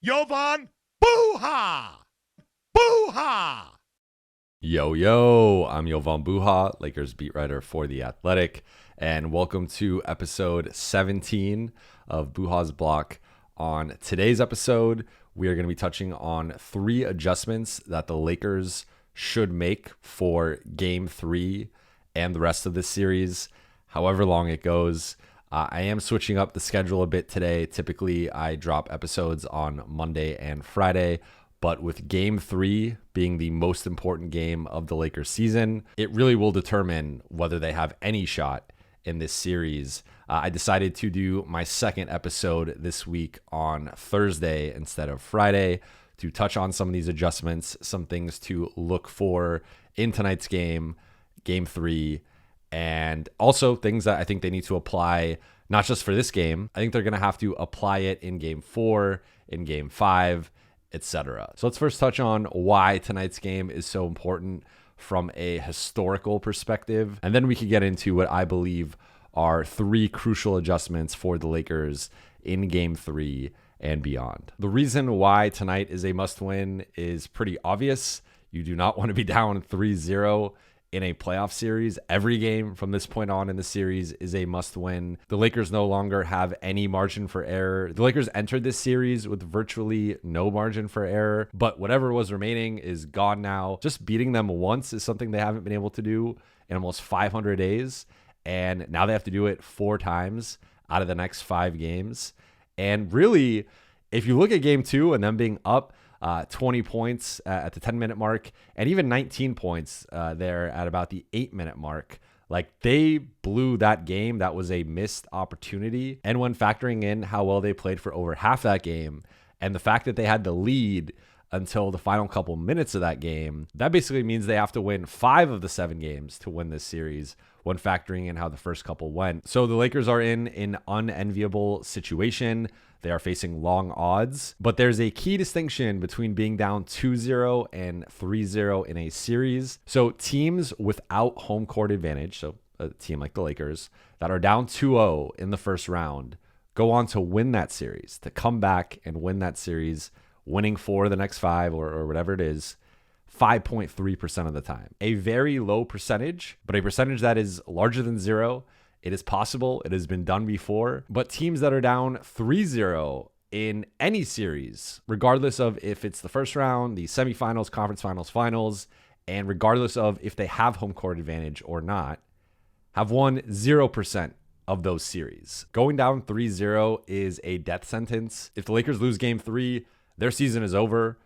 Jovan Buha! Buha! Yo, I'm Jovan Buha, Lakers beat writer for The Athletic, and welcome to episode 17 of Buha's Block. On today's episode, we are going to be touching on 3 adjustments that the Lakers should make for Game 3 and the rest of this series, however long it goes. I am switching up the schedule a bit today. Typically, I drop episodes on Monday and Friday, but with Game 3 being the most important game of the Lakers season, it really will determine whether they have any shot in this series. I decided to do my second episode this week on Thursday instead of Friday to touch on some of these adjustments, some things to look for in tonight's game, Game 3, and also things that I think they need to apply, not just for this game. I think they're going to have to apply it in Game 4, in Game 5, etc. So let's first touch on why tonight's game is so important from a historical perspective, and then we can get into what I believe are 3 crucial adjustments for the Lakers in Game 3 and beyond. The reason why tonight is a must-win is pretty obvious. You do not want to be down 3-0 in a playoff series. Every game from this point on in the series is a must-win. The Lakers no longer have any margin for error. The Lakers entered this series with virtually no margin for error, but whatever was remaining is gone now. Just beating them once is something they haven't been able to do in almost 500 days, and now they have to do it 4 times out of the next 5 games. And really, if you look at Game 2 and them being up 20 points at the 10-minute mark, and even 19 points there at about the 8-minute mark. Like, they blew that game. That was a missed opportunity. And when factoring in how well they played for over half that game, and the fact that they had the lead until the final couple minutes of that game, that basically means they have to win 5 of the 7 games to win this series when factoring in how the first couple went. So the Lakers are in an unenviable situation. They are facing long odds, but there's a key distinction between being down 2-0 and 3-0 in a series. So teams without home court advantage, so a team like the Lakers that are down 2-0 in the first round, go on to win that series, to come back and win that series, winning 4 of the next 5 or whatever it is, 5.3% of the time. A very low percentage, but a percentage that is larger than 0. It is possible. It has been done before. But teams that are down 3-0 in any series, regardless of if it's the first round, the semifinals, conference finals, finals, and regardless of if they have home court advantage or not, have won 0% of those series. Going down 3-0 is a death sentence. If the Lakers lose Game 3, their season is over,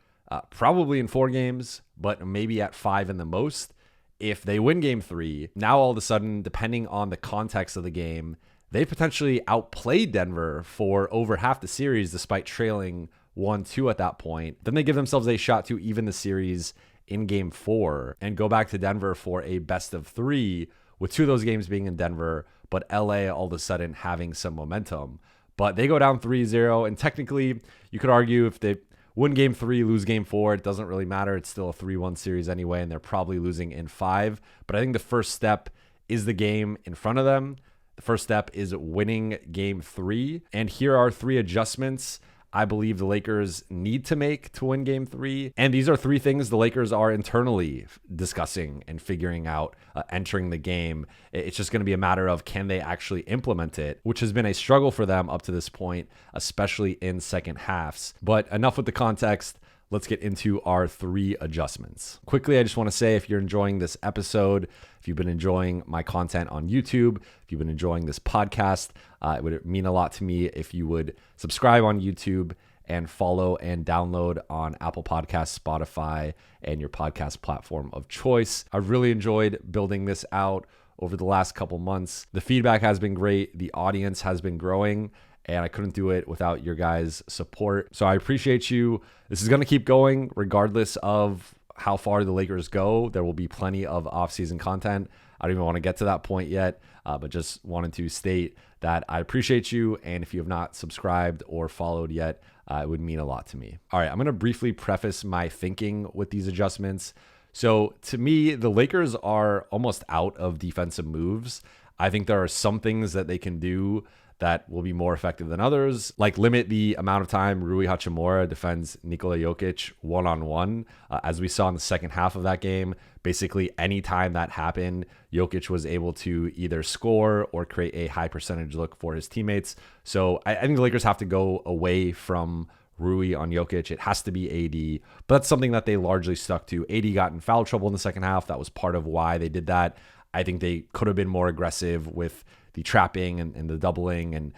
probably in 4 games, but maybe at 5 in the most. If they win Game 3, now all of a sudden, depending on the context of the game, they potentially outplayed Denver for over half the series despite trailing 1-2 at that point. Then they give themselves a shot to even the series in Game 4 and go back to Denver for a best of 3, with 2 of those games being in Denver, but LA all of a sudden having some momentum. But they go down 3-0, and technically, you could argue if they win Game 3, lose Game 4, it doesn't really matter. It's still a 3-1 series anyway, and they're probably losing in 5. But I think the first step is the game in front of them. The first step is winning Game 3. And here are 3 adjustments I believe the Lakers need to make to win Game 3. And these are 3 things the Lakers are internally discussing and figuring out entering the game. It's just going to be a matter of can they actually implement it, which has been a struggle for them up to this point, especially in second halves. But enough with the context. Let's get into our 3 adjustments. Quickly, I just want to say, if you're enjoying this episode, if you've been enjoying my content on YouTube, if you've been enjoying this podcast, it would mean a lot to me if you would subscribe on YouTube and follow and download on Apple Podcasts, Spotify, and your podcast platform of choice. I've really enjoyed building this out over the last couple months. The feedback has been great. The audience has been growing, and I couldn't do it without your guys' support. So I appreciate you. This is going to keep going regardless of how far the Lakers go. There will be plenty of off-season content. I don't even want to get to that point yet, but just wanted to state that I appreciate you. And if you have not subscribed or followed yet, it would mean a lot to me. All right, I'm going to briefly preface my thinking with these adjustments. So to me, the Lakers are almost out of defensive moves. I think there are some things that they can do that will be more effective than others, like limit the amount of time Rui Hachimura defends Nikola Jokic one-on-one. As we saw in the second half of that game, basically any time that happened, Jokic was able to either score or create a high percentage look for his teammates. So I think the Lakers have to go away from Rui on Jokic. It has to be AD, but that's something that they largely stuck to. AD got in foul trouble in the second half. That was part of why they did that. I think they could have been more aggressive with the trapping and the doubling and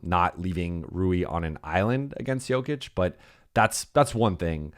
not leaving Rui on an island against Jokic, but that's one thing.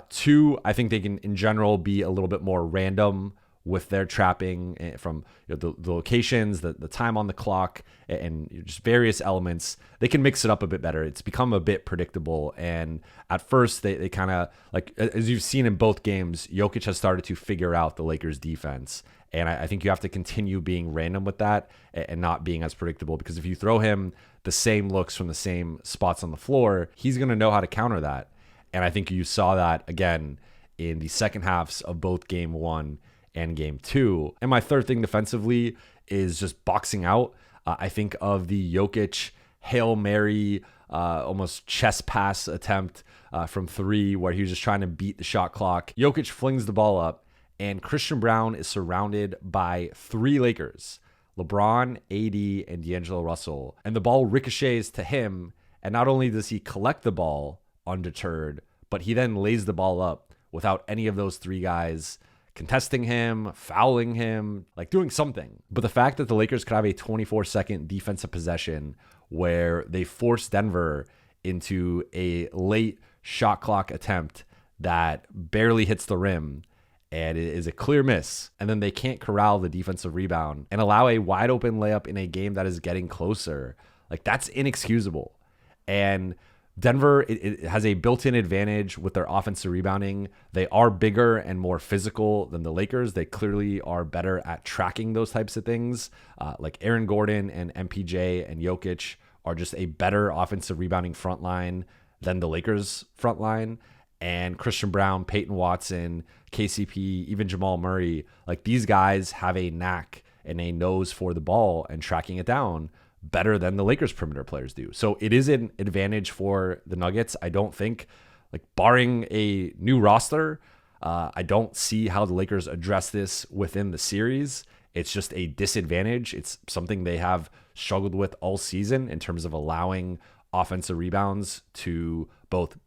Two, I think they can in general be a little bit more random with their trapping from the locations, the time on the clock, and just various elements. They can mix it up a bit better. It's become a bit predictable. And at first, they kind of, like, as you've seen in both games, Jokic has started to figure out the Lakers' defense. And I think you have to continue being random with that and not being as predictable, because if you throw him the same looks from the same spots on the floor, he's going to know how to counter that. And I think you saw that again in the second halves of both game 1 and game 2. And my third thing defensively is just boxing out. I think of the Jokic Hail Mary, almost chest pass attempt from 3, where he was just trying to beat the shot clock. Jokic flings the ball up, and Christian Brown is surrounded by 3 Lakers, LeBron, AD, and D'Angelo Russell. And the ball ricochets to him, and not only does he collect the ball undeterred, but he then lays the ball up without any of those 3 guys contesting him, fouling him, like doing something. But the fact that the Lakers could have a 24-second defensive possession where they force Denver into a late shot clock attempt that barely hits the rim, and it is a clear miss, and then they can't corral the defensive rebound and allow a wide open layup in a game that is getting closer, like, that's inexcusable. And Denver, it has a built-in advantage with their offensive rebounding. They are bigger and more physical than the Lakers. They clearly are better at tracking those types of things. Like Aaron Gordon and MPJ and Jokic are just a better offensive rebounding front line than the Lakers front line. And Christian Brown, Peyton Watson, KCP, even Jamal Murray, like, these guys have a knack and a nose for the ball and tracking it down better than the Lakers perimeter players do. So it is an advantage for the Nuggets. I don't think, like, barring a new roster, I don't see how the Lakers address this within the series. It's just a disadvantage. It's something they have struggled with all season in terms of allowing offensive rebounds to both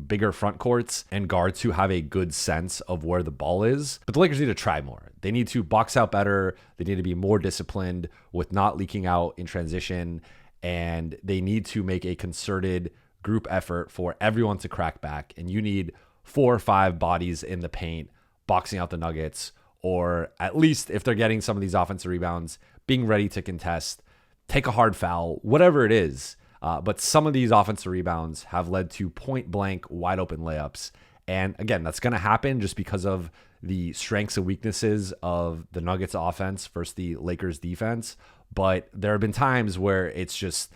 bigger front courts and guards who have a good sense of where the ball is. But the Lakers need to try more. They need to box out better. They need to be more disciplined with not leaking out in transition. And they need to make a concerted group effort for everyone to crack back. And you need 4 or 5 bodies in the paint boxing out the Nuggets, or at least, if they're getting some of these offensive rebounds, being ready to contest, take a hard foul, whatever it is. But some of these offensive rebounds have led to point blank wide open layups. And again, that's going to happen just because of the strengths and weaknesses of the Nuggets offense versus the Lakers defense. But there have been times where it's just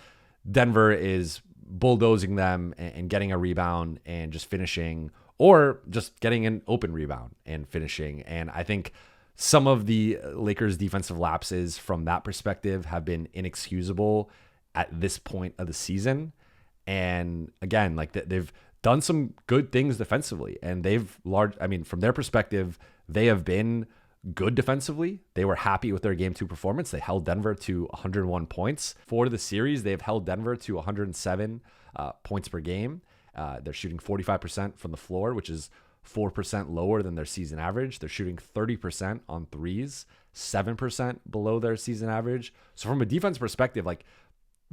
Denver is bulldozing them and getting a rebound and just finishing, or just getting an open rebound and finishing. And I think some of the Lakers defensive lapses from that perspective have been inexcusable at this point of the season. And again, like, they've done some good things defensively, and from their perspective, they have been good defensively. They were happy with their game 2 performance. They held Denver to 101 points. For the series, they've held Denver to 107 points per game. They're shooting 45% from the floor, which is 4% lower than their season average. They're shooting 30% on threes, 7% below their season average. So from a defense perspective, like,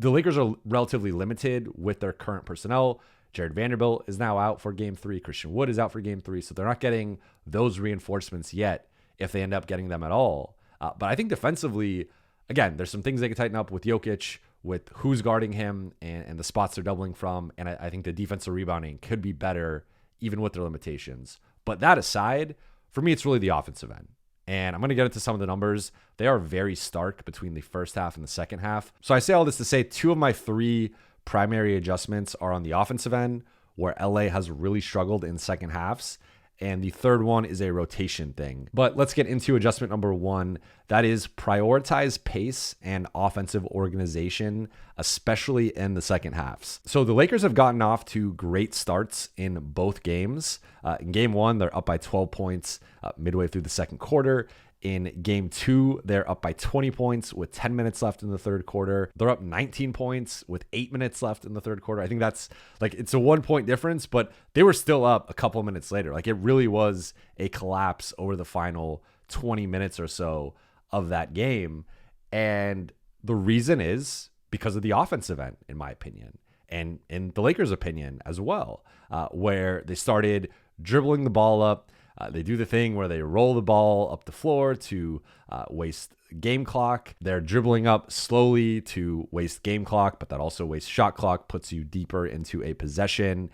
the Lakers are relatively limited with their current personnel. Jared Vanderbilt is now out for game 3. Christian Wood is out for game 3. So they're not getting those reinforcements yet, if they end up getting them at all. But I think defensively, again, there's some things they can tighten up with Jokic, with who's guarding him and the spots they're doubling from. And I think the defensive rebounding could be better, even with their limitations. But that aside, for me, it's really the offensive end. And I'm going to get into some of the numbers. They are very stark between the first half and the second half. So I say all this to say 2 of my 3 primary adjustments are on the offensive end, where LA has really struggled in second halves. And the third one is a rotation thing. But let's get into adjustment number 1. That is prioritize pace and offensive organization, especially in the second halves. So the Lakers have gotten off to great starts in both games. In game 1, they're up by 12 points midway through the second quarter. In game 2, they're up by 20 points with 10 minutes left in the third quarter. They're up 19 points with 8 minutes left in the third quarter. I think that's like, it's a 1-point difference, but they were still up a couple of minutes later. Like, it really was a collapse over the final 20 minutes or so of that game. And the reason is because of the offensive end, in my opinion, and in the Lakers' opinion as well, where they started dribbling the ball up. They do the thing where they roll the ball up the floor to waste game clock. They're dribbling up slowly to waste game clock, but that also wastes shot clock, puts you deeper into a possession.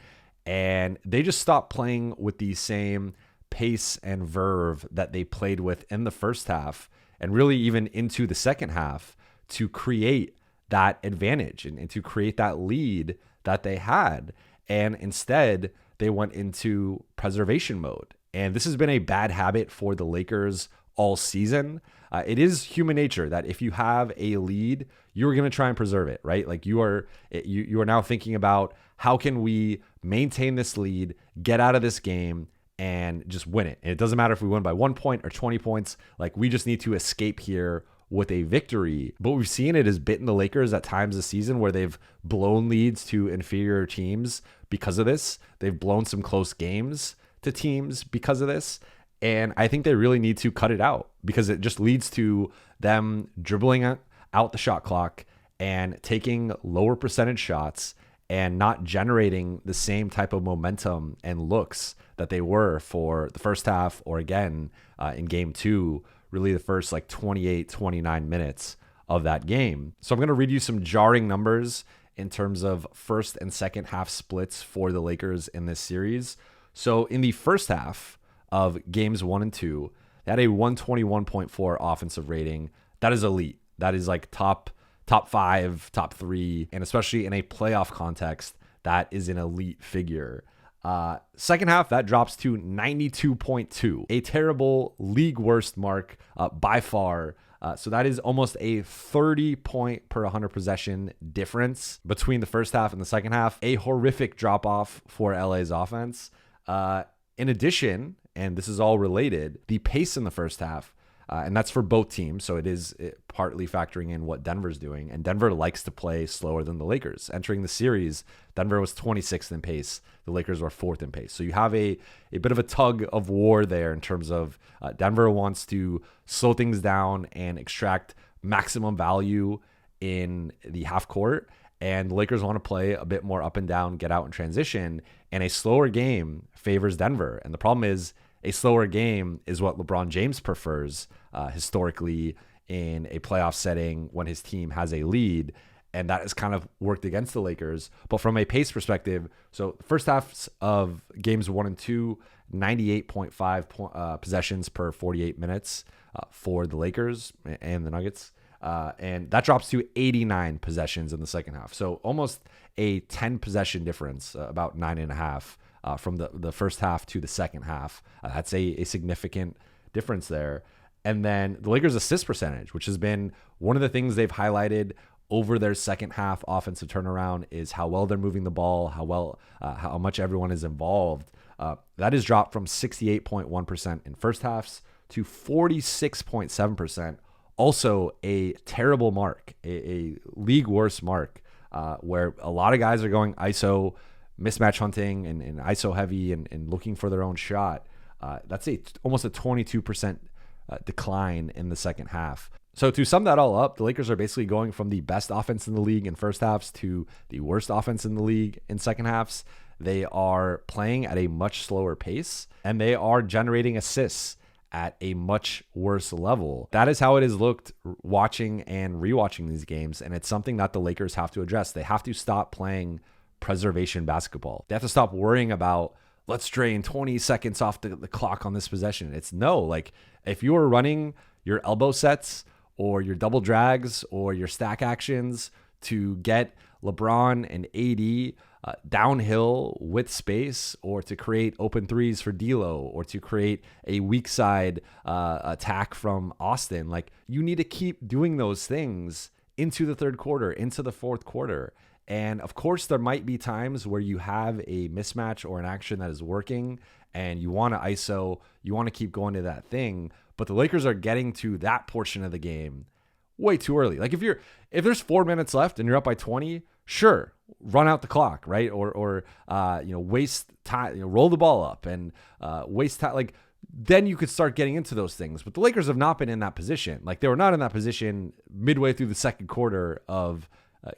And they just stopped playing with the same pace and verve that they played with in the first half and really even into the second half to create that advantage and to create that lead that they had. And instead, they went into preservation mode. And this has been a bad habit for the Lakers all season. It is human nature that if you have a lead, you're going to try and preserve it, right? Like you are now thinking about how can we maintain this lead, get out of this game, and just win it. And it doesn't matter if we win by 1 point or 20 points. Like, we just need to escape here with a victory. But we've seen it has bitten the Lakers at times this season where they've blown leads to inferior teams because of this. They've blown some close games to teams because of this. And I think they really need to cut it out because it just leads to them dribbling out the shot clock and taking lower percentage shots and not generating the same type of momentum and looks that they were for the first half or again in game 2, really the first like 28, 29 minutes of that game. So I'm going to read you some jarring numbers in terms of first and second half splits for the Lakers in this series. So in the first half of games 1 and 2, they had a 121.4 offensive rating. That is elite. That is like top 5, top 3, and especially in a playoff context, that is an elite figure. Second half, that drops to 92.2, a terrible league worst mark by far. So that is almost a 30 point per 100 possession difference between the first half and the second half. A horrific drop off for LA's offense. In addition, and this is all related, the pace in the first half, and that's for both teams. So it is partly factoring in what Denver's doing. And Denver likes to play slower than the Lakers. Entering the series, Denver was 26th in pace. The Lakers were 4th in pace. So you have a bit of a tug of war there in terms of Denver wants to slow things down and extract maximum value in the half court. And the Lakers want to play a bit more up and down, get out in transition. And a slower game favors Denver. And the problem is, a slower game is what LeBron James prefers historically in a playoff setting when his team has a lead. And that has kind of worked against the Lakers. But from a pace perspective, so first halves of games 1 and 2, 98.5 possessions per 48 minutes for the Lakers and the Nuggets. And that drops to 89 possessions in the second half. So almost a 10 possession difference, about 9.5 from the first half to the second half. That's a significant difference there. And then the Lakers' assist percentage, which has been one of the things they've highlighted over their second half offensive turnaround, is how well they're moving the ball, how much everyone is involved. That has dropped from 68.1% in first halves to 46.7%. Also a terrible mark, a league worst mark, where a lot of guys are going ISO, mismatch hunting and ISO heavy and looking for their own shot. That's almost a 22% decline in the second half. So to sum that all up, the Lakers are basically going from the best offense in the league in first halves to the worst offense in the league in second halves. They are playing at a much slower pace, and they are generating assists at a much worse level. That is how it has looked watching and rewatching these games, and it's something that the Lakers have to address. They have to stop playing preservation basketball. They have to stop worrying about, let's drain 20 seconds off the clock on this possession. It's no, like if you are running your elbow sets or your double drags or your stack actions to get LeBron and AD downhill with space, or to create open threes for D'Lo, or to create a weak side attack from Austin. Like, you need to keep doing those things into the third quarter, into the fourth quarter. And of course, there might be times where you have a mismatch or an action that is working and you want to ISO, you want to keep going to that thing. But the Lakers are getting to that portion of the game way too early. Like, if there's 4 minutes left and you're up by 20, sure, run out the clock, right? Or waste time, roll the ball up and waste time. Like, then you could start getting into those things. But the Lakers have not been in that position. Like, they were not in that position midway through the second quarter of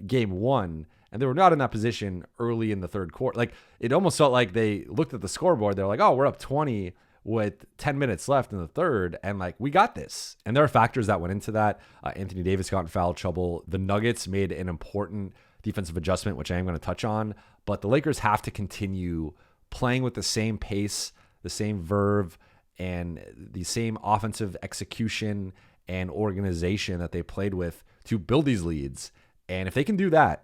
game one. And they were not in that position early in the third quarter. Like, it almost felt like they looked at the scoreboard. They're like, oh, we're up 20 with 10 minutes left in the third. And like, we got this. And there are factors that went into that. Anthony Davis got in foul trouble. The Nuggets made an important defensive adjustment, which I am going to touch on. But the Lakers have to continue playing with the same pace, the same verve, and the same offensive execution and organization that they played with to build these leads. And if they can do that,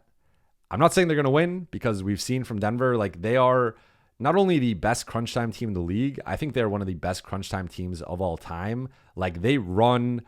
I'm not saying they're going to win, because we've seen from Denver, like, they are not only the best crunch time team in the league, I think they're one of the best crunch time teams of all time. Like, they run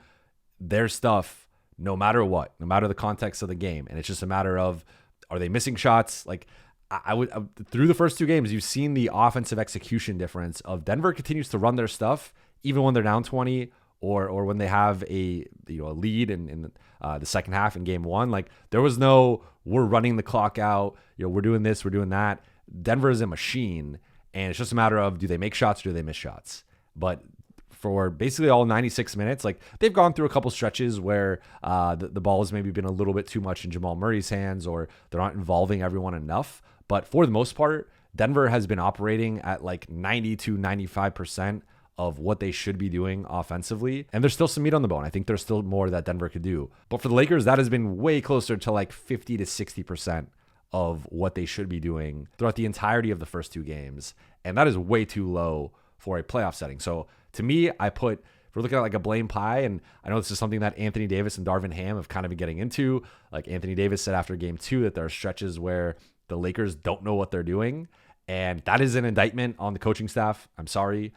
their stuff no matter what, no matter the context of the game. And it's just a matter of, are they missing shots? Like, I would through the first two games, you've seen the offensive execution difference of Denver continues to run their stuff even when they're down 20 or when they have a lead in the second half in game one. Like, there was no, we're running the clock out, we're doing this, we're doing that. Denver is a machine, and it's just a matter of, do they make shots or do they miss shots? But for basically all 96 minutes, like, they've gone through a couple stretches where the ball has maybe been a little bit too much in Jamal Murray's hands, or they're not involving everyone enough. But for the most part, Denver has been operating at like 90 to 95% of what they should be doing offensively. And there's still some meat on the bone. I think there's still more that Denver could do. But for the Lakers, that has been way closer to like 50 to 60% of what they should be doing throughout the entirety of the first two games. And that is way too low for a playoff setting. So to me, if we're looking at like a blame pie, and I know this is something that Anthony Davis and Darvin Ham have kind of been getting into. Like, Anthony Davis said after game two that there are stretches where the Lakers don't know what they're doing. And that is an indictment on the coaching staff. I'm sorry.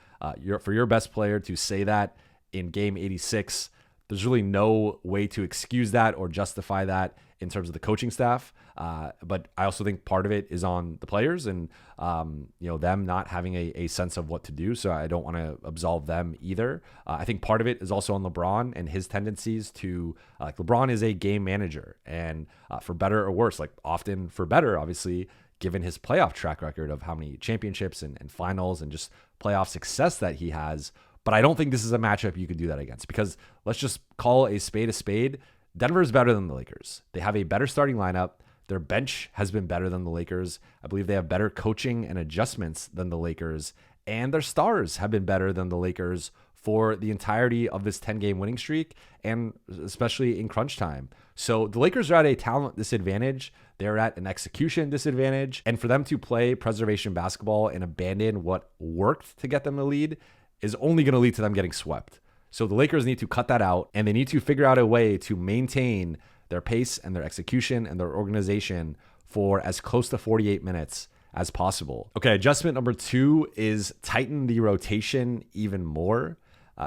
For your best player to say that in game 86, there's really no way to excuse that or justify that in terms of the coaching staff. But I also think part of it is on the players and, them not having a sense of what to do. So I don't want to absolve them either. I think part of it is also on LeBron and his tendencies to, LeBron is a game manager, and for better or worse, like, often for better, obviously, given his playoff track record of how many championships and finals and just playoff success that he has. But I don't think this is a matchup you could do that against, because let's just call a spade a spade. Denver is better than the Lakers. They have a better starting lineup. Their bench has been better than the Lakers. I believe they have better coaching and adjustments than the Lakers. And their stars have been better than the Lakers for the entirety of this 10-game winning streak, and especially in crunch time. So the Lakers are at a talent disadvantage. They're at an execution disadvantage. And for them to play preservation basketball and abandon what worked to get them the lead is only going to lead to them getting swept. So the Lakers need to cut that out, and they need to figure out a way to maintain their pace and their execution and their organization for as close to 48 minutes as possible. Okay, adjustment number 2 is tighten the rotation even more.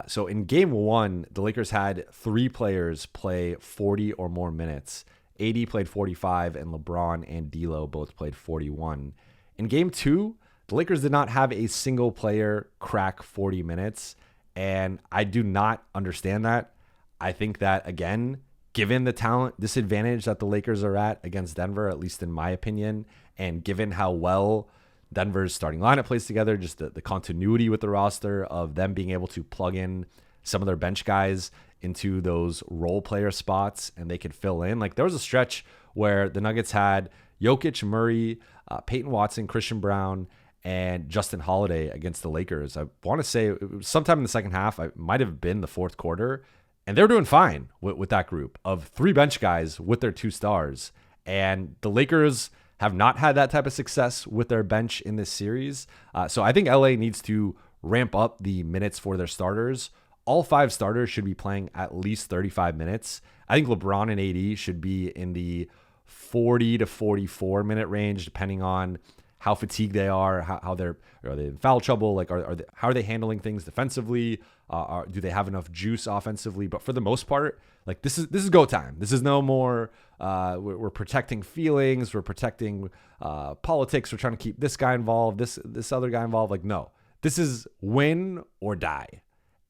So in game one, the Lakers had 3 players play 40 or more minutes. AD played 45, and LeBron and D'Lo both played 41. In game 2, the Lakers did not have a single player crack 40 minutes, and I do not understand that. I think that, again, given the talent disadvantage that the Lakers are at against Denver, at least in my opinion, and given how well Denver's starting lineup plays together, just the continuity with the roster of them being able to plug in some of their bench guys into those role player spots and they could fill in. Like, there was a stretch where the Nuggets had Jokic, Murray, Peyton Watson, Christian Brown, and Justin Holiday against the Lakers. I want to say it was sometime in the second half. It might have been the fourth quarter. And they're doing fine with that group of 3 bench guys with their 2 stars. And the Lakers have not had that type of success with their bench in this series. So I think LA needs to ramp up the minutes for their starters. All 5 starters should be playing at least 35 minutes. I think LeBron and AD should be in the 40 to 44 minute range, depending on how fatigued they are, how are they in foul trouble, like how are they handling things defensively, do they have enough juice offensively? But for the most part, like this is go time. This is no more we're protecting feelings, we're protecting politics, we're trying to keep this guy involved, this other guy involved. Like, no, this is win or die.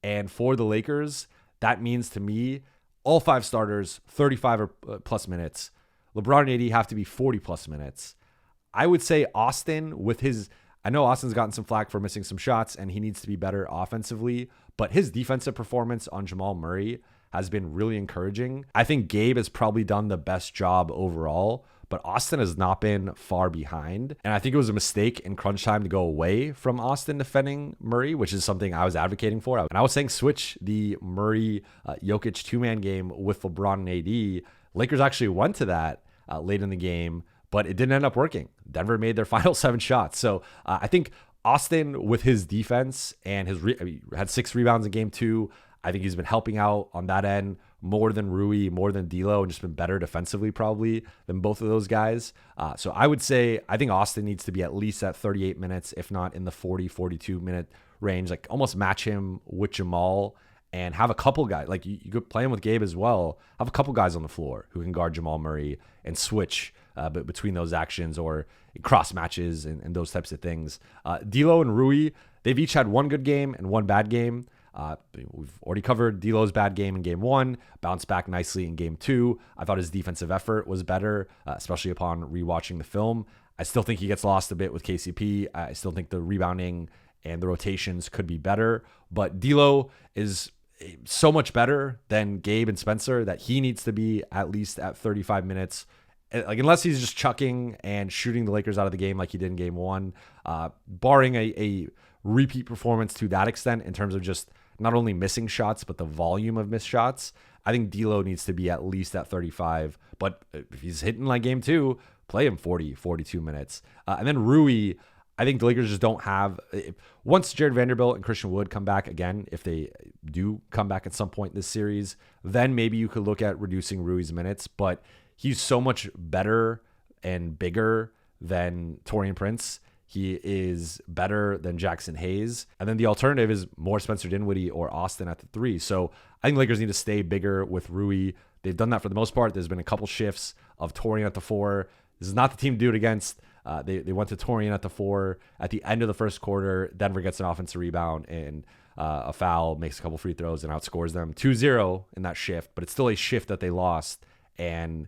And for the Lakers, that means to me all 5 starters 35 or plus minutes. LeBron and AD have to be 40 plus minutes. I would say Austin I know Austin's gotten some flack for missing some shots and he needs to be better offensively, but his defensive performance on Jamal Murray has been really encouraging. I think Gabe has probably done the best job overall, but Austin has not been far behind. And I think it was a mistake in crunch time to go away from Austin defending Murray, which is something I was advocating for. And I was saying switch the Murray Jokic 2-man game with LeBron and AD. Lakers actually went to that late in the game, but it didn't end up working. Denver made their final 7 shots. So I think Austin, with his defense and had 6 rebounds in game 2, I think he's been helping out on that end more than Rui, more than D'Lo, and just been better defensively probably than both of those guys. So I would say I think Austin needs to be at least at 38 minutes, if not in the 40, 42 minute range. Like almost match him with Jamal and have a couple guys. Like you could play him with Gabe as well. Have a couple guys on the floor who can guard Jamal Murray and switch between those actions or cross matches and those types of things. D'Lo and Rui, they've each had one good game and one bad game. We've already covered D'Lo's bad game in game 1, bounced back nicely in game 2. I thought his defensive effort was better, especially upon rewatching the film. I still think he gets lost a bit with KCP. I still think the rebounding and the rotations could be better, but D'Lo is so much better than Gabe and Spencer that he needs to be at least at 35 minutes. Like, unless he's just chucking and shooting the Lakers out of the game like he did in game 1, barring a repeat performance to that extent in terms of just not only missing shots, but the volume of missed shots, I think D'Lo needs to be at least at 35. But if he's hitting like game 2, play him 40, 42 minutes. And then Rui, I think the Lakers just don't have. Once Jared Vanderbilt and Christian Wood come back again, if they do come back at some point in this series, then maybe you could look at reducing Rui's minutes. But he's so much better and bigger than Taurean Prince. He is better than Jackson Hayes. And then the alternative is more Spencer Dinwiddie or Austin at the 3. So I think Lakers need to stay bigger with Rui. They've done that for the most part. There's been a couple shifts of Taurean at the 4. This is not the team to do it against. They went to Taurean at the 4 at the end of the first quarter. Denver gets an offensive rebound and a foul, makes a couple free throws and outscores them 2-0 in that shift. But it's still a shift that they lost. And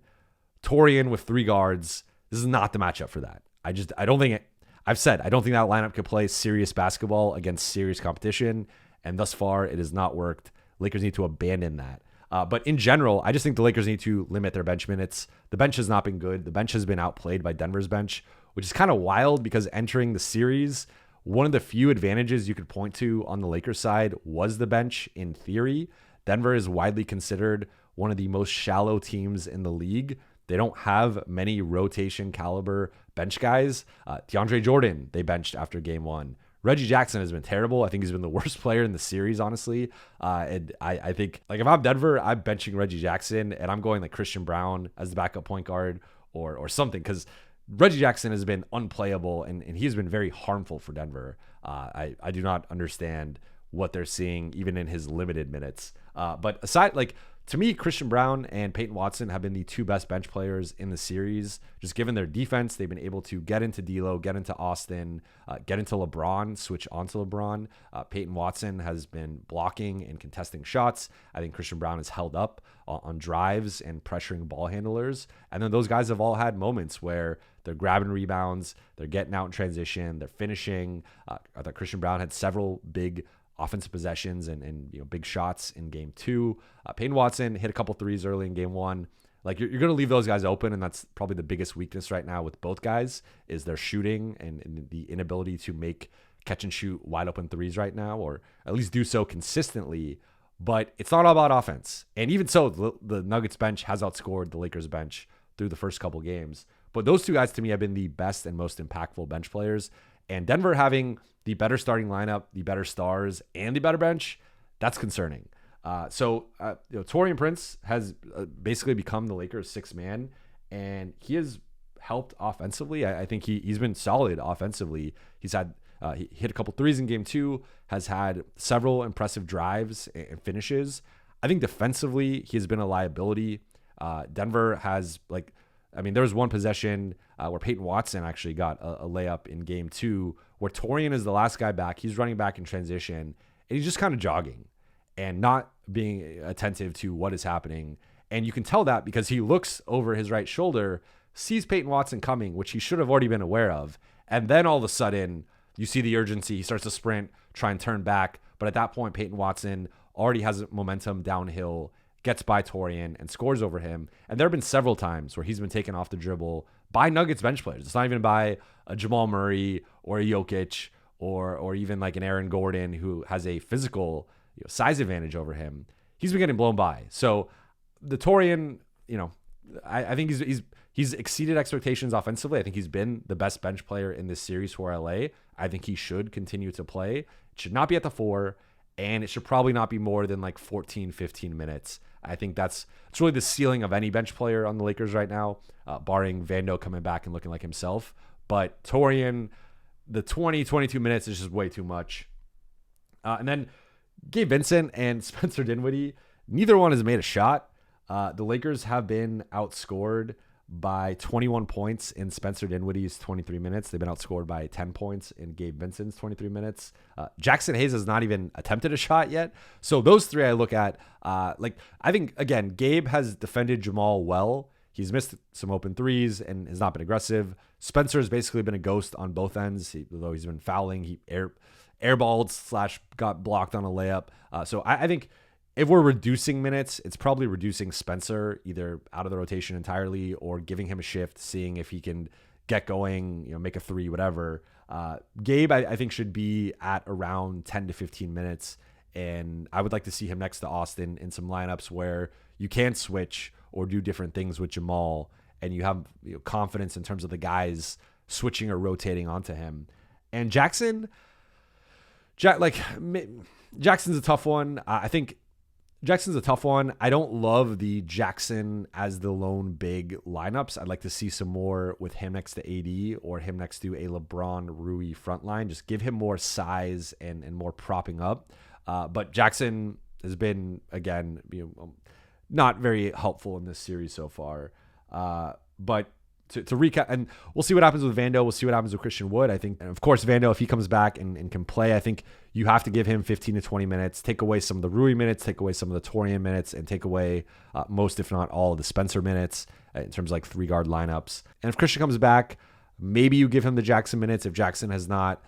Taurean with 3 guards, this is not the matchup for that. I don't think that lineup could play serious basketball against serious competition, and thus far it has not worked. Lakers need to abandon that. But in general, I just think the Lakers need to limit their bench minutes. The bench has not been good. The bench has been outplayed by Denver's bench, which is kind of wild because entering the series, one of the few advantages you could point to on the Lakers side was the bench in theory. Denver is widely considered one of the most shallow teams in the league. They don't have many rotation caliber bench guys. DeAndre Jordan, they benched after game 1. Reggie Jackson has been terrible. I think he's been the worst player in the series, honestly. And I think, like, if I'm Denver, I'm benching Reggie Jackson and I'm going like Christian Brown as the backup point guard or something, because Reggie Jackson has been unplayable and he's been very harmful for Denver. I do not understand what they're seeing even in his limited minutes. But aside, like, to me, Christian Brown and Peyton Watson have been the 2 best bench players in the series. Just given their defense, they've been able to get into D'Lo, get into Austin, get into LeBron, switch onto LeBron. Peyton Watson has been blocking and contesting shots. I think Christian Brown is held up on drives and pressuring ball handlers. And then those guys have all had moments where they're grabbing rebounds, they're getting out in transition, they're finishing. I thought Christian Brown had several big offensive possessions and big shots in game 2. Peyton Watson hit a couple threes early in game 1. Like, you're going to leave those guys open, and that's probably the biggest weakness right now with both guys is their shooting and the inability to make catch and shoot wide open threes right now, or at least do so consistently. But it's not all about offense. And even so, the Nuggets bench has outscored the Lakers bench through the first couple games. But those 2 guys to me have been the best and most impactful bench players. And Denver having the better starting lineup, the better stars, and the better bench, that's concerning. Taurean Prince has basically become the Lakers' 6th man, and he has helped offensively. I think he's been solid offensively. He's had he hit a couple threes in game 2, has had several impressive drives and finishes. I think defensively, he has been a liability. Denver has there was one possession where Peyton Watson actually got a layup in game 2 where Torian is the last guy back. He's running back in transition and he's just kind of jogging and not being attentive to what is happening. And you can tell that because he looks over his right shoulder, sees Peyton Watson coming, which he should have already been aware of. And then all of a sudden, you see the urgency. He starts to sprint, try and turn back. But at that point, Peyton Watson already has momentum downhill, gets by Torian, and scores over him. And there have been several times where he's been taken off the dribble by Nuggets bench players. It's not even by a Jamal Murray or a Jokic or even like an Aaron Gordon who has a physical size advantage over him. He's been getting blown by. So the Torian, I think he's exceeded expectations offensively. I think he's been the best bench player in this series for LA. I think he should continue to play. It should not be at the 4, and it should probably not be more than like 14, 15 minutes. I think it's really the ceiling of any bench player on the Lakers right now, barring Vando coming back and looking like himself. But Torian, the 20, 22 minutes is just way too much. And then Gabe Vincent and Spencer Dinwiddie, neither one has made a shot. The Lakers have been outscored by 21 points in Spencer Dinwiddie's 23 minutes. They've been outscored by 10 points in Gabe Vincent's 23 minutes. Jackson Hayes has not even attempted a shot yet. So those three I look at, I think, again, Gabe has defended Jamal well. He's missed some open threes and has not been aggressive. Spencer has basically been a ghost on both ends. Although he's been fouling, he airballed / got blocked on a layup. So I think if we're reducing minutes, it's probably reducing Spencer either out of the rotation entirely or giving him a shift, seeing if he can get going, make a 3, whatever. Gabe, I think, should be at around 10 to 15 minutes. And I would like to see him next to Austin in some lineups where you can switch or do different things with Jamal and you have confidence in terms of the guys switching or rotating onto him. And Jackson's a tough one. I think Jackson's a tough one. I don't love the Jackson as the lone big lineups. I'd like to see some more with him next to AD or him next to a LeBron Rui front line. Just give him more size and more propping up. But Jackson has been, again, not very helpful in this series so far. But to recap, and we'll see what happens with Vando. We'll see what happens with Christian Wood. I think, and of course, Vando, if he comes back and can play, I think you have to give him 15 to 20 minutes, take away some of the Rui minutes, take away some of the Torian minutes, and take away most, if not all, of the Spencer minutes in terms of like 3-guard lineups. And if Christian comes back, maybe you give him the Jackson minutes. If Jackson has not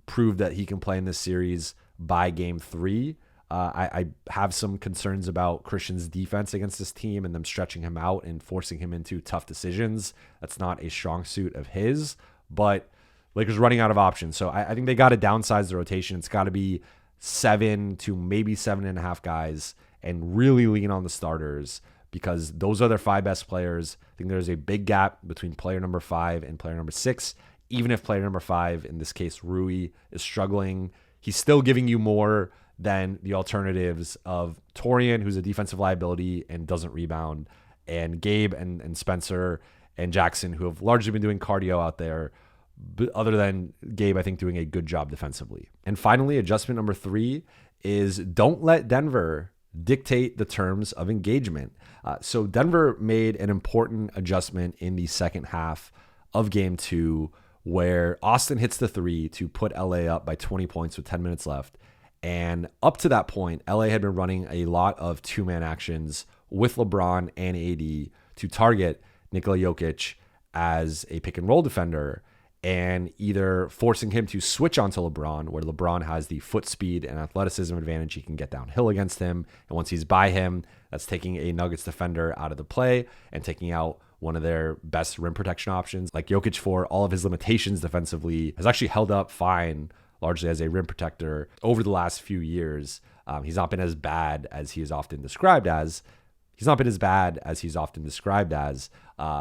proved that he can play in this series by game 3, I have some concerns about Christian's defense against this team and them stretching him out and forcing him into tough decisions. That's not a strong suit of his, but Lakers running out of options. So I think they got to downsize the rotation. It's got to be 7 to maybe 7.5 guys and really lean on the starters because those are their 5 best players. I think there's a big gap between player number 5 and player number 6. Even if player number 5, in this case, Rui, is struggling, he's still giving you more than the alternatives of Torian, who's a defensive liability and doesn't rebound, and Gabe and Spencer and Jackson, who have largely been doing cardio out there, but other than Gabe, I think, doing a good job defensively. And finally, adjustment number 3 is don't let Denver dictate the terms of engagement. So Denver made an important adjustment in the second half of game 2 where Austin hits the 3 to put LA up by 20 points with 10 minutes left. And up to that point, LA had been running a lot of 2-man actions with LeBron and AD to target Nikola Jokic as a pick and roll defender and either forcing him to switch onto LeBron, where LeBron has the foot speed and athleticism advantage. He can get downhill against him. And once he's by him, that's taking a Nuggets defender out of the play and taking out one of their best rim protection options. Like Jokic, for all of his limitations defensively, has actually held up fine largely as a rim protector over the last few years. He's not been as bad as he is often described as.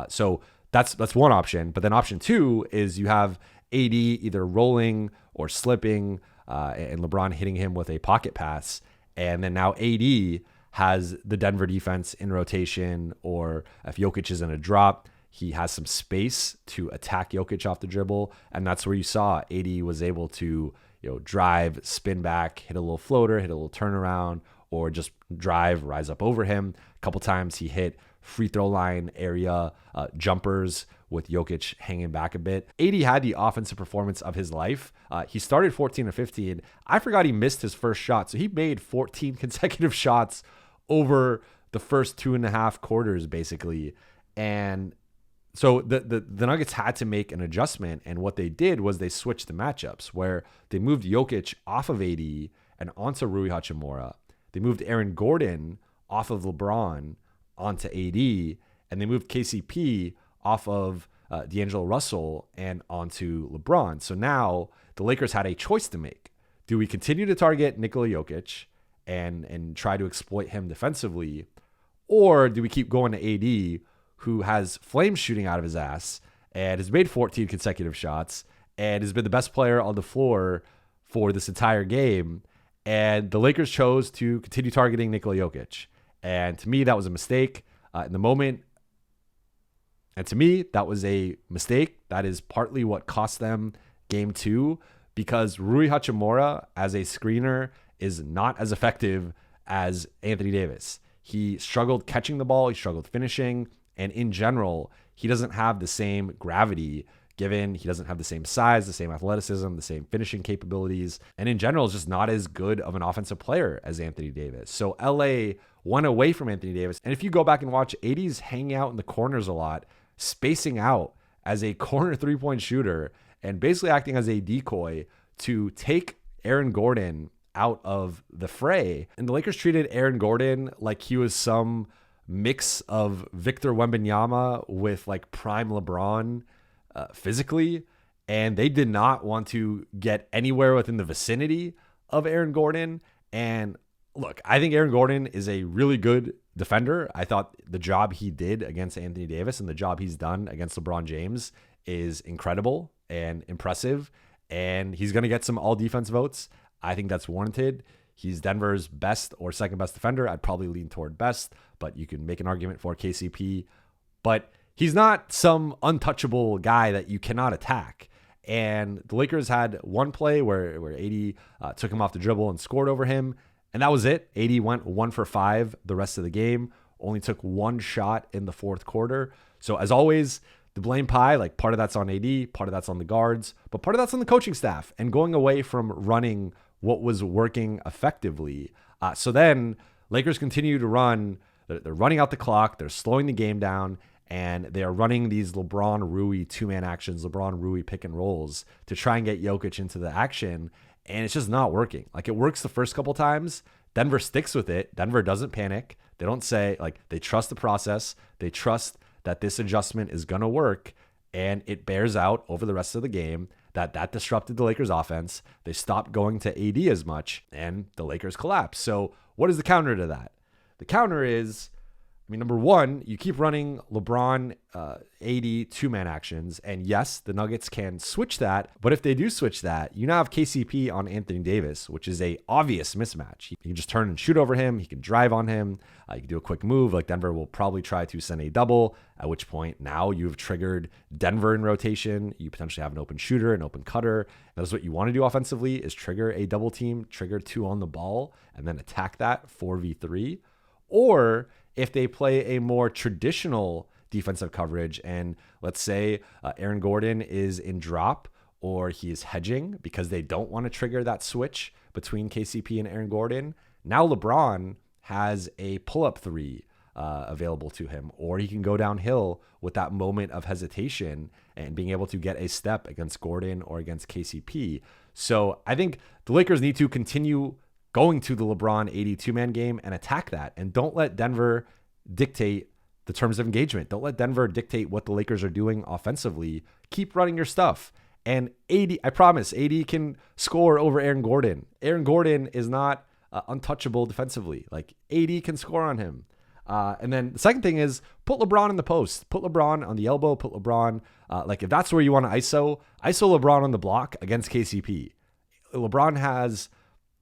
So that's one option. But then option 2 is you have AD either rolling or slipping and LeBron hitting him with a pocket pass. And then now AD has the Denver defense in rotation, or if Jokic is in a drop, He has some space to attack Jokic off the dribble, and that's where you saw AD was able to drive, spin back, hit a little floater, hit a little turnaround, or just drive, rise up over him. A couple times he hit free throw line area jumpers with Jokic hanging back a bit. AD had the offensive performance of his life. He started 14 or 15. I forgot he missed his first shot. So he made 14 consecutive shots over the first 2.5 quarters, basically. And so the Nuggets had to make an adjustment. And what they did was they switched the matchups where they moved Jokic off of AD and onto Rui Hachimura. They moved Aaron Gordon off of LeBron onto AD, and they moved KCP off of D'Angelo Russell and onto LeBron. So now the Lakers had a choice to make. Do we continue to target Nikola Jokic and try to exploit him defensively, or do we keep going to AD, who has flames shooting out of his ass and has made 14 consecutive shots and has been the best player on the floor for this entire game? And the Lakers chose to continue targeting Nikola Jokic. And to me, that was a mistake in the moment. And to me, that was a mistake. That is partly what cost them game 2, because Rui Hachimura as a screener is not as effective as Anthony Davis. He struggled catching the ball. He struggled finishing. And in general, he doesn't have the same gravity, given he doesn't have the same size, the same athleticism, the same finishing capabilities. And in general, is just not as good of an offensive player as Anthony Davis. So LA went away from Anthony Davis. And if you go back and watch, AD's hanging out in the corners a lot, spacing out as a corner 3-point shooter and basically acting as a decoy to take Aaron Gordon out of the fray. And the Lakers treated Aaron Gordon like he was some mix of Victor Wembanyama with like prime LeBron physically. And they did not want to get anywhere within the vicinity of Aaron Gordon. And look, I think Aaron Gordon is a really good defender. I thought the job he did against Anthony Davis and the job he's done against LeBron James is incredible and impressive. And he's going to get some all defense votes. I think that's warranted. He's Denver's best or second best defender. I'd probably lean toward best, but you can make an argument for KCP. But he's not some untouchable guy that you cannot attack. And the Lakers had one play where AD took him off the dribble and scored over him. And that was it. AD went 1 for 5 the rest of the game. Only took one shot in the fourth quarter. So as always, the blame pie, like part of that's on AD, part of that's on the guards, but part of that's on the coaching staff and going away from running what was working effectively. So then Lakers continue to run. They're running out the clock. They're slowing the game down. And they are running these LeBron-Rui two-man actions, LeBron-Rui pick and rolls to try and get Jokic into the action. And it's just not working. Like, it works the first couple times. Denver sticks with it. Denver doesn't panic. They don't say, like, they trust the process. They trust that this adjustment is going to work. And it bears out over the rest of the game that disrupted the Lakers offense. They stopped going to AD as much, and the Lakers collapsed. So what is the counter to that? The counter is, number one, you keep running LeBron, AD two-man actions. And yes, the Nuggets can switch that. But if they do switch that, you now have KCP on Anthony Davis, which is a obvious mismatch. You can just turn and shoot over him. He can drive on him. You can do a quick move. Like, Denver will probably try to send a double, at which point now you've triggered Denver in rotation. You potentially have an open shooter, an open cutter. That's what you want to do offensively, is trigger a double team, trigger 2 on the ball, and then attack that 4v3. Or if they play a more traditional defensive coverage, and let's say Aaron Gordon is in drop or he is hedging because they don't want to trigger that switch between KCP and Aaron Gordon, now LeBron has a pull-up 3 available to him, or he can go downhill with that moment of hesitation and being able to get a step against Gordon or against KCP. So I think the Lakers need to continue going to the LeBron 82-man game and attack that. And don't let Denver dictate the terms of engagement. Don't let Denver dictate what the Lakers are doing offensively. Keep running your stuff. And AD, I promise, AD can score over Aaron Gordon. Aaron Gordon is not untouchable defensively. Like, AD can score on him. And then the second thing is put LeBron in the post. Put LeBron on the elbow. Put LeBron, if that's where you want to ISO LeBron on the block against KCP. LeBron has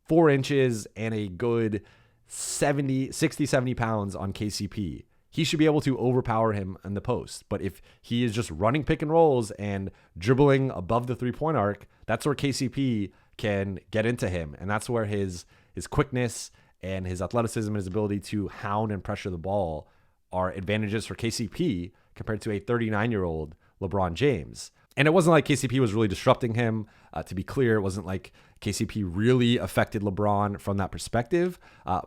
4 inches and a good 60, 70 pounds on KCP. he should be able to overpower him in the post. But if he is just running pick and rolls and dribbling above the 3-point arc, that's where KCP can get into him. And that's where his quickness and his athleticism and his ability to hound and pressure the ball are advantages for KCP compared to a 39-year-old LeBron James. And it wasn't like KCP was really disrupting him. To be clear, it wasn't like KCP really affected LeBron from that perspective.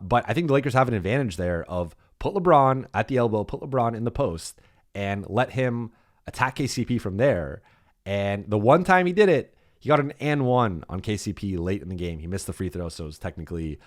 But I think the Lakers have an advantage there of put LeBron at the elbow, put LeBron in the post, and let him attack KCP from there. And the one time he did it, he got an and one on KCP late in the game. He missed the free throw, so it was technically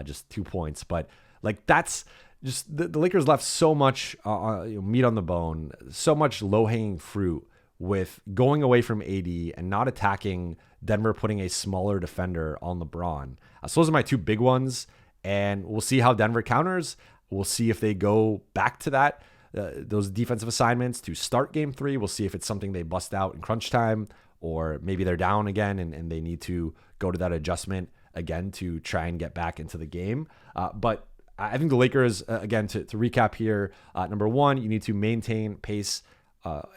just 2 points. But like that's just the Lakers left so much meat on the bone, so much low-hanging fruit with going away from AD and not attacking Denver, putting a smaller defender on LeBron. So those are my two big ones, and we'll see how Denver counters. We'll see if they go back to that, those defensive assignments to start game 3. We'll see if it's something they bust out in crunch time, or maybe they're down again and they need to go to that adjustment again to try and get back into the game. But I think the Lakers, again, to recap here, number one, you need to maintain pace,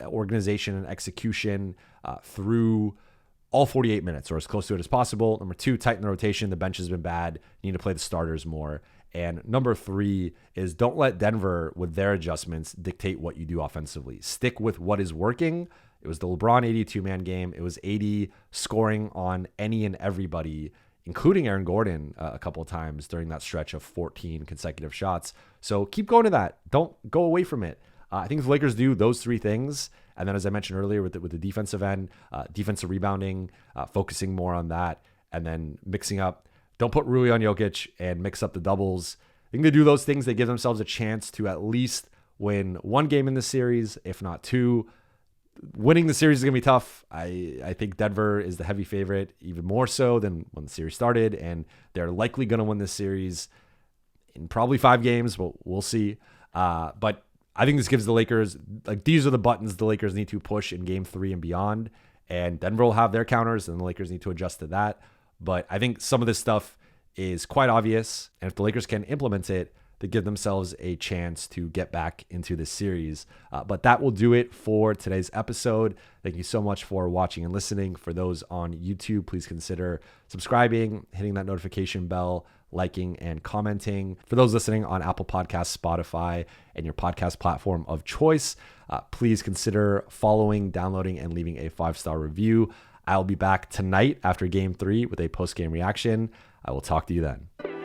organization, and execution through all 48 minutes or as close to it as possible. Number two, tighten the rotation. The bench has been bad. You need to play the starters more. And number three is don't let Denver, with their adjustments, dictate what you do offensively. Stick with what is working. It was the LeBron 82-man game. It was AD scoring on any and everybody, including Aaron Gordon a couple of times during that stretch of 14 consecutive shots. So keep going to that. Don't go away from it. I think if the Lakers do those three things, and then as I mentioned earlier with the defensive end, defensive rebounding, focusing more on that, and then mixing up, don't put Rui on Jokic and mix up the doubles. I think they do those things, they give themselves a chance to at least win one game in this series, if not two. Winning the series is going to be tough. I think Denver is the heavy favorite, even more so than when the series started, and they're likely going to win this series in probably 5 games, but we'll see. But I think this gives the Lakers, like, these are the buttons the Lakers need to push in game 3 and beyond, and Denver will have their counters, and the Lakers need to adjust to that. But I think some of this stuff is quite obvious, and if the Lakers can implement it, they give themselves a chance to get back into this series. But that will do it for today's episode. Thank you so much for watching and listening. For those on YouTube, please consider subscribing, hitting that notification bell, liking, and commenting. For those listening on Apple Podcasts, Spotify, and your podcast platform of choice, please consider following, downloading, and leaving a 5-star review. I'll be back tonight after Game 3 with a post-game reaction. I will talk to you then.